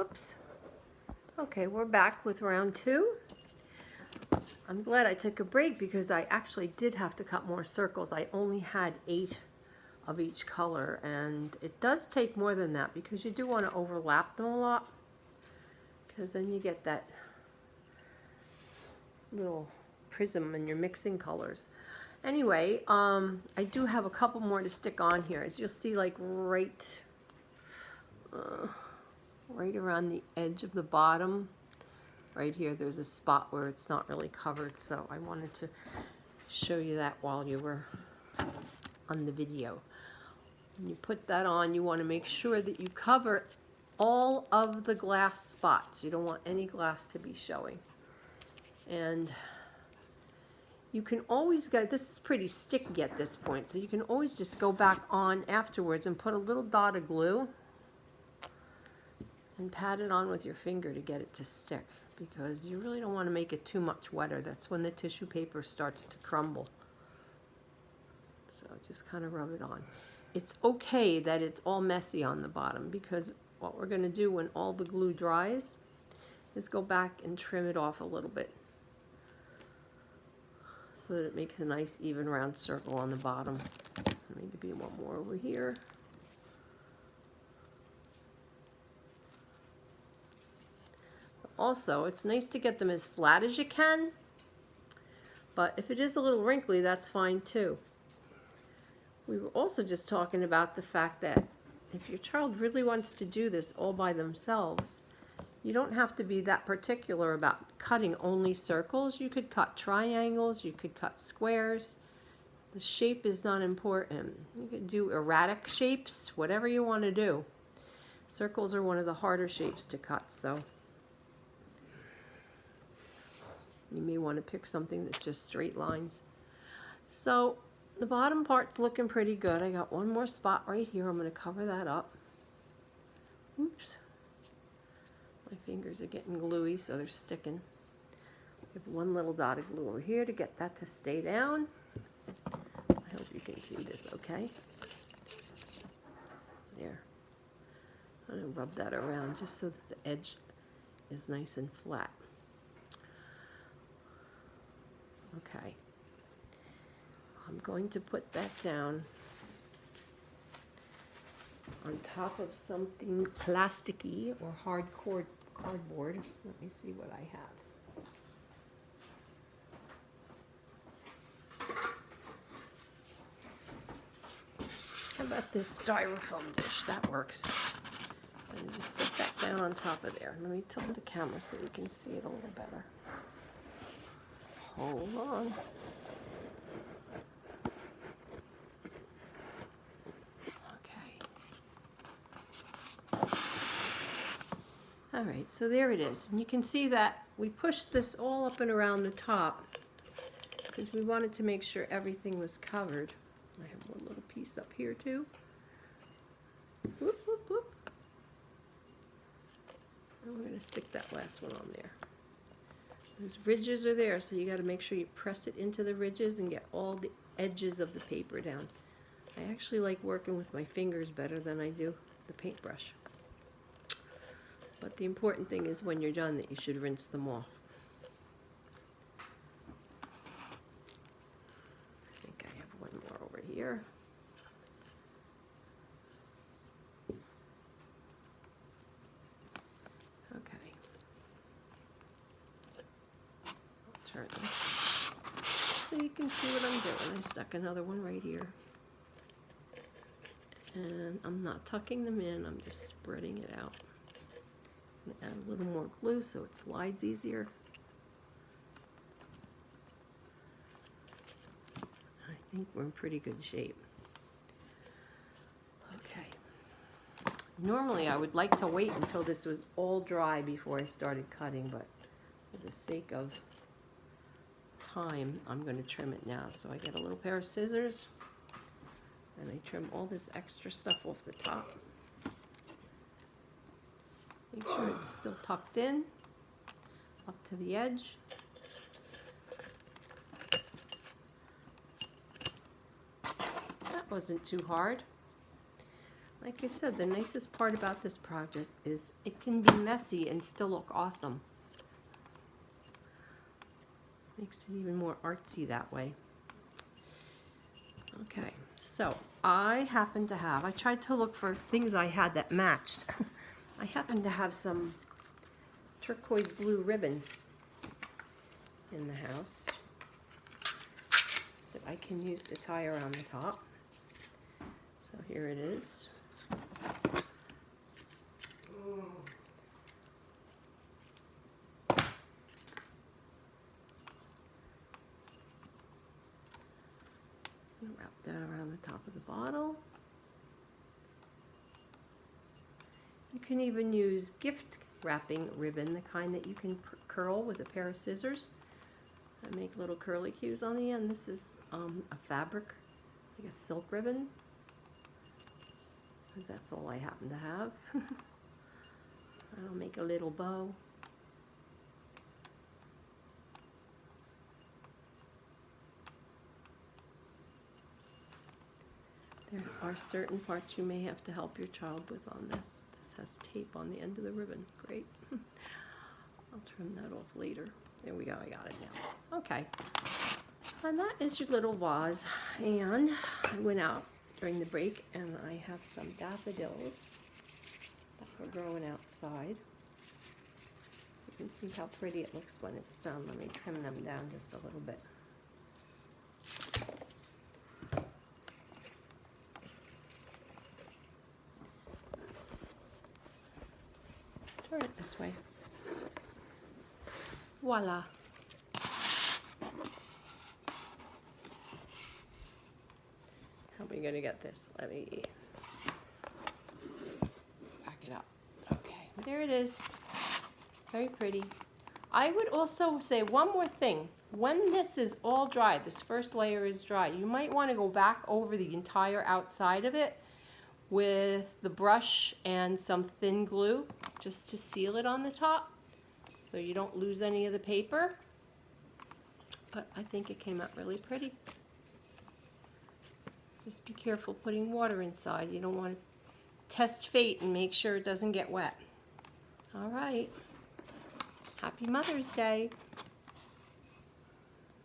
Whoops. Okay, we're back with round 2. I'm glad I took a break because I actually did have to cut more circles. I only had 8 of each color, and it does take more than that because you do want to overlap them a lot, because then you get that little prism and you're mixing colors. Anyway, I do have a couple more to stick on here. As you'll see, like right around the edge of the bottom, right here, there's a spot where it's not really covered, so I wanted to show you that while you were on the video. When you put that on, you want to make sure that you cover all of the glass spots. You don't want any glass to be showing. And you can always get, this is pretty sticky at this point, so you can always just go back on afterwards and put a little dot of glue and pat it on with your finger to get it to stick, because you really don't want to make it too much wetter. That's when the tissue paper starts to crumble. So just kind of rub it on. It's okay that it's all messy on the bottom, because what we're going to do when all the glue dries is go back and trim it off a little bit so that it makes a nice even round circle on the bottom. Maybe one more over here. Also, it's nice to get them as flat as you can, but if it is a little wrinkly, that's fine too. We were also just talking about the fact that if your child really wants to do this all by themselves, you don't have to be that particular about cutting only circles. You could cut triangles, you could cut squares. The shape is not important. You could do erratic shapes, whatever you want to do. Circles are one of the harder shapes to cut, so you may want to pick something that's just straight lines. So the bottom part's looking pretty good. I got one more spot right here. I'm going to cover that up. Oops. My fingers are getting gluey, so they're sticking. I have one little dot of glue over here to get that to stay down. I hope you can see this okay. There. I'm going to rub that around just so that the edge is nice and flat. Okay. I'm going to put that down on top of something plasticky or hardcore cardboard. Let me see what I have. How about this styrofoam dish? That works. And just set that down on top of there. Let me tilt the camera so you can see it a little better. Hold on. All right, so there it is. And you can see that we pushed this all up and around the top because we wanted to make sure everything was covered. I have one little piece up here too. Whoop, whoop, whoop. And we're going to stick that last one on there. Those ridges are there, so you got to make sure you press it into the ridges and get all the edges of the paper down. I actually like working with my fingers better than I do the paintbrush. But the important thing is when you're done that you should rinse them off. I think I have one more over here. Okay. I'll turn this so you can see what I'm doing. I stuck another one right here. And I'm not tucking them in, I'm just spreading it out. Add a little more glue so it slides easier. I think we're in pretty good shape. Okay. Normally I would like to wait until this was all dry before I started cutting, but for the sake of time, I'm going to trim it now. So I get a little pair of scissors and I trim all this extra stuff off the top. Make sure it's still tucked in, up to the edge. That wasn't too hard. like I said, the nicest part about this project is it can be messy and still look awesome. Makes it even more artsy that way. Okay, so I tried to look for things I had that matched. I happen to have some turquoise blue ribbon in the house that I can use to tie around the top. So here it is. Wrap that around the top of the bottle. You can even use gift wrapping ribbon, the kind that you can curl with a pair of scissors and make little curly cues on the end. This is a fabric, like a silk ribbon, because that's all I happen to have. I'll make a little bow. There are certain parts you may have to help your child with on this. This has tape on the end of the ribbon. Great. I'll trim that off later. There we go, I got it now. Okay. And that is your little vase. And I went out during the break and I have some daffodils that were growing outside. So you can see how pretty it looks when it's done. Let me trim them down just a little bit. Turn it this way. Voila. How are we going to get this? Let me back it up. Okay, there it is. Very pretty. I would also say one more thing. When this is all dry, this first layer is dry, you might want to go back over the entire outside of it with the brush and some thin glue just to seal it on the top so you don't lose any of the paper. But I think it came out really pretty. Just be careful putting water inside. You don't want to test fate and make sure it doesn't get wet. All right. Happy Mother's Day.